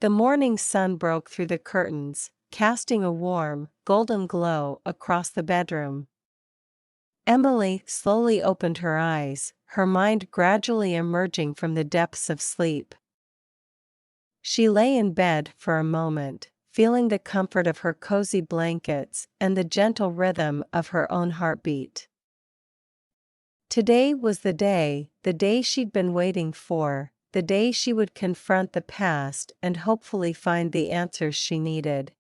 The morning sun broke through the curtains, casting a warm, golden glow across the bedroom. Emily slowly opened her eyes, her mind gradually emerging from the depths of sleep. She lay in bed for a moment, feeling the comfort of her cozy blankets and the gentle rhythm of her own heartbeat. Today was the day she'd been waiting for, the day she would confront the past and hopefully find the answers she needed.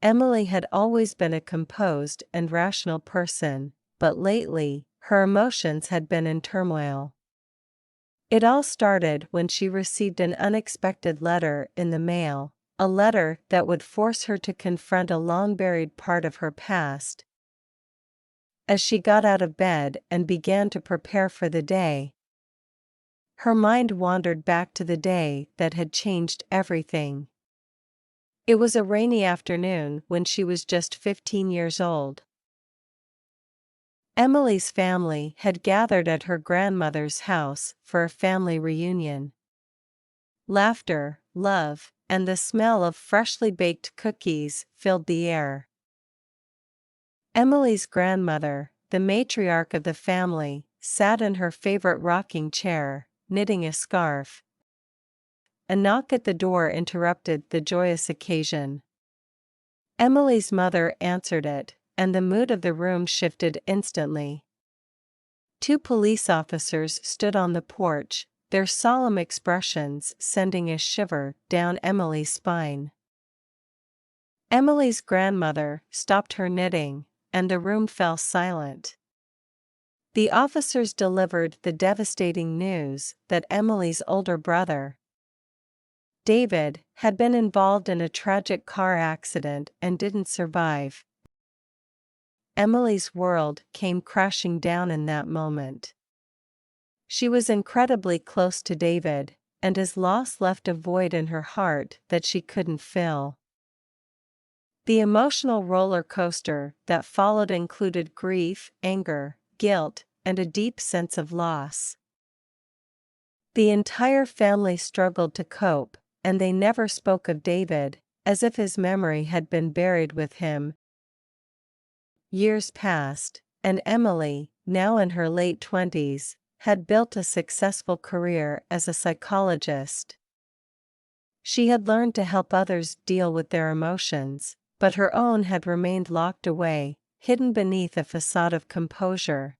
Emily had always been a composed and rational person, but lately, her emotions had been in turmoil. It all started when she received an unexpected letter in the mail, a letter that would force her to confront a long-buried part of her past. As she got out of bed and began to prepare for the day, her mind wandered back to the day that had changed everything. It was a rainy afternoon when she was just 15 years old. Emily's family had gathered at her grandmother's house for a family reunion. Laughter, love, and the smell of freshly baked cookies filled the air. Emily's grandmother, the matriarch of the family, sat in her favorite rocking chair, knitting a scarf. A knock at the door interrupted the joyous occasion. Emily's mother answered it, and the mood of the room shifted instantly. Two police officers stood on the porch, their solemn expressions sending a shiver down Emily's spine. Emily's grandmother stopped her knitting, and the room fell silent. The officers delivered the devastating news that Emily's older brother, David, had been involved in a tragic car accident and didn't survive. Emily's world came crashing down in that moment. She was incredibly close to David, and his loss left a void in her heart that she couldn't fill. The emotional roller coaster that followed included grief, anger, guilt, and a deep sense of loss. The entire family struggled to cope, and they never spoke of David, as if his memory had been buried with him. Years passed, and Emily, now in her late 20s, had built a successful career as a psychologist. She had learned to help others deal with their emotions, but her own had remained locked away, hidden beneath a facade of composure.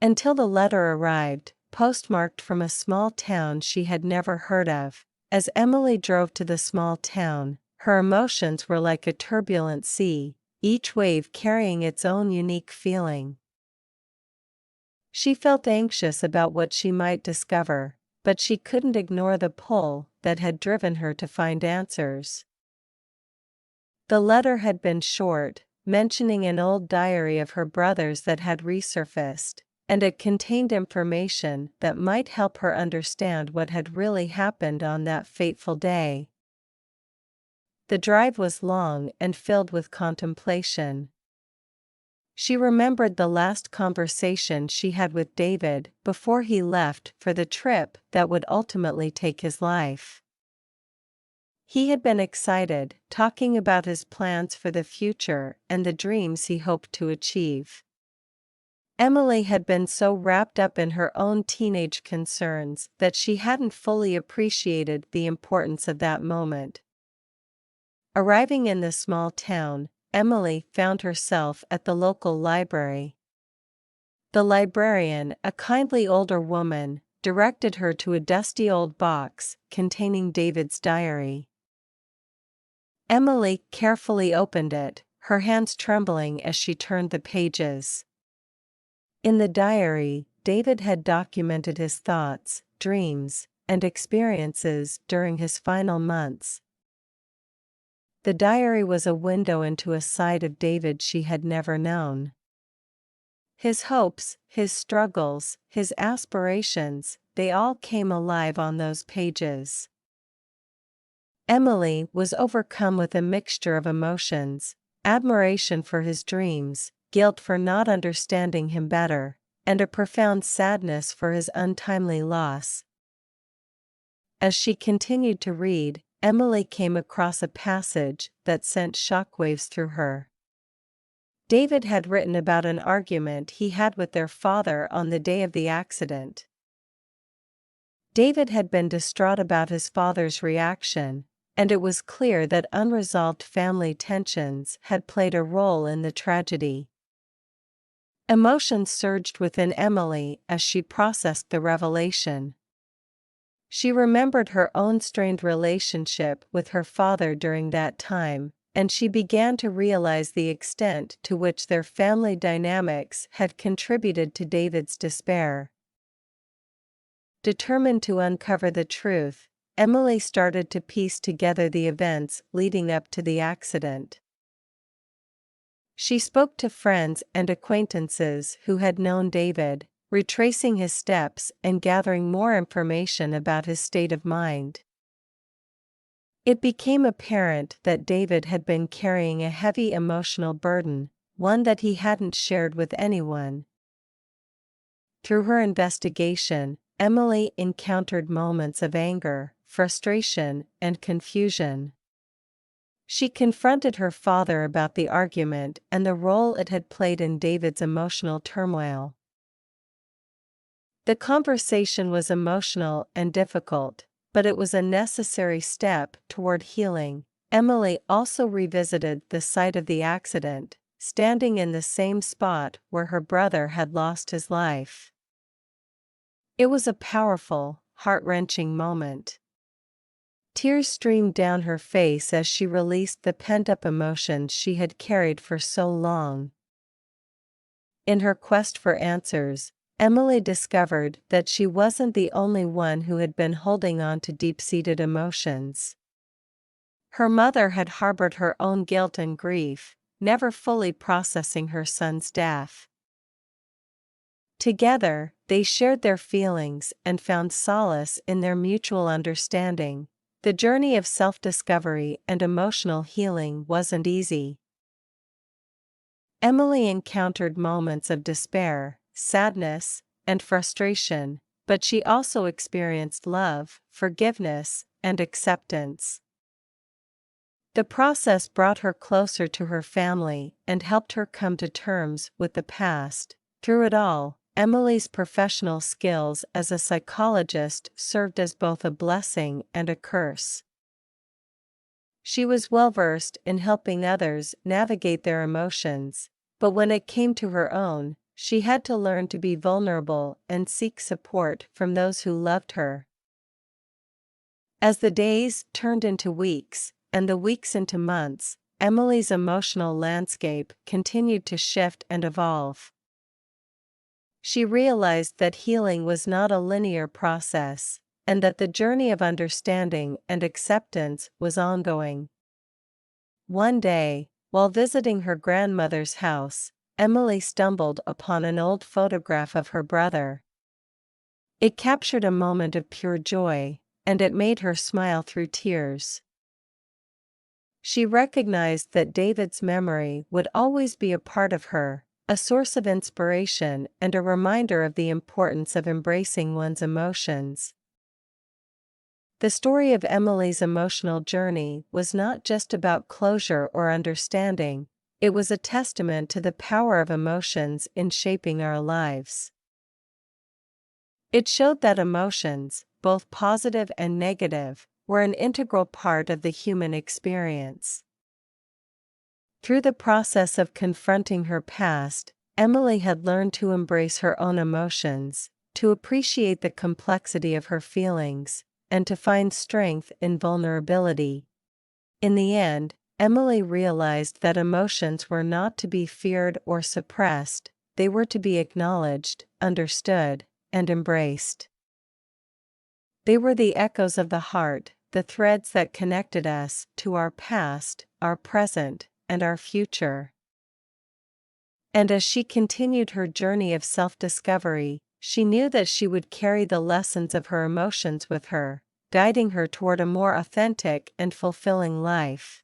Until the letter arrived, postmarked from a small town she had never heard of. As Emily drove to the small town, her emotions were like a turbulent sea, each wave carrying its own unique feeling. She felt anxious about what she might discover, but she couldn't ignore the pull that had driven her to find answers. The letter had been short, mentioning an old diary of her brother's that had resurfaced, and it contained information that might help her understand what had really happened on that fateful day. The drive was long and filled with contemplation. She remembered the last conversation she had with David before he left for the trip that would ultimately take his life. He had been excited, talking about his plans for the future and the dreams he hoped to achieve. Emily had been so wrapped up in her own teenage concerns that she hadn't fully appreciated the importance of that moment. Arriving in the small town, Emily found herself at the local library. The librarian, a kindly older woman, directed her to a dusty old box containing David's diary. Emily carefully opened it, her hands trembling as she turned the pages. In the diary, David had documented his thoughts, dreams, and experiences during his final months. The diary was a window into a side of David she had never known. His hopes, his struggles, his aspirations, they all came alive on those pages. Emily was overcome with a mixture of emotions, admiration for his dreams, guilt for not understanding him better, and a profound sadness for his untimely loss. As she continued to read, Emily came across a passage that sent shockwaves through her. David had written about an argument he had with their father on the day of the accident. David had been distraught about his father's reaction, and it was clear that unresolved family tensions had played a role in the tragedy. Emotions surged within Emily as she processed the revelation. She remembered her own strained relationship with her father during that time, and she began to realize the extent to which their family dynamics had contributed to David's despair. Determined to uncover the truth, Emily started to piece together the events leading up to the accident. She spoke to friends and acquaintances who had known David, retracing his steps and gathering more information about his state of mind. It became apparent that David had been carrying a heavy emotional burden, one that he hadn't shared with anyone. Through her investigation, Emily encountered moments of anger, frustration, and confusion. She confronted her father about the argument and the role it had played in David's emotional turmoil. The conversation was emotional and difficult, but it was a necessary step toward healing. Emily also revisited the site of the accident, standing in the same spot where her brother had lost his life. It was a powerful, heart-wrenching moment. Tears streamed down her face as she released the pent-up emotions she had carried for so long. In her quest for answers, Emily discovered that she wasn't the only one who had been holding on to deep-seated emotions. Her mother had harbored her own guilt and grief, never fully processing her son's death. Together, they shared their feelings and found solace in their mutual understanding. The journey of self-discovery and emotional healing wasn't easy. Emily encountered moments of despair, sadness, and frustration, but she also experienced love, forgiveness, and acceptance. The process brought her closer to her family and helped her come to terms with the past. Through it all, Emily's professional skills as a psychologist served as both a blessing and a curse. She was well-versed in helping others navigate their emotions, but when it came to her own, she had to learn to be vulnerable and seek support from those who loved her. As the days turned into weeks, and the weeks into months, Emily's emotional landscape continued to shift and evolve. She realized that healing was not a linear process, and that the journey of understanding and acceptance was ongoing. One day, while visiting her grandmother's house, Emily stumbled upon an old photograph of her brother. It captured a moment of pure joy, and it made her smile through tears. She recognized that David's memory would always be a part of her, a source of inspiration and a reminder of the importance of embracing one's emotions. The story of Emily's emotional journey was not just about closure or understanding, it was a testament to the power of emotions in shaping our lives. It showed that emotions, both positive and negative, were an integral part of the human experience. Through the process of confronting her past, Emily had learned to embrace her own emotions, to appreciate the complexity of her feelings, and to find strength in vulnerability. In the end, Emily realized that emotions were not to be feared or suppressed, they were to be acknowledged, understood, and embraced. They were the echoes of the heart, the threads that connected us to our past, our present, and our future. And as she continued her journey of self-discovery, she knew that she would carry the lessons of her emotions with her, guiding her toward a more authentic and fulfilling life.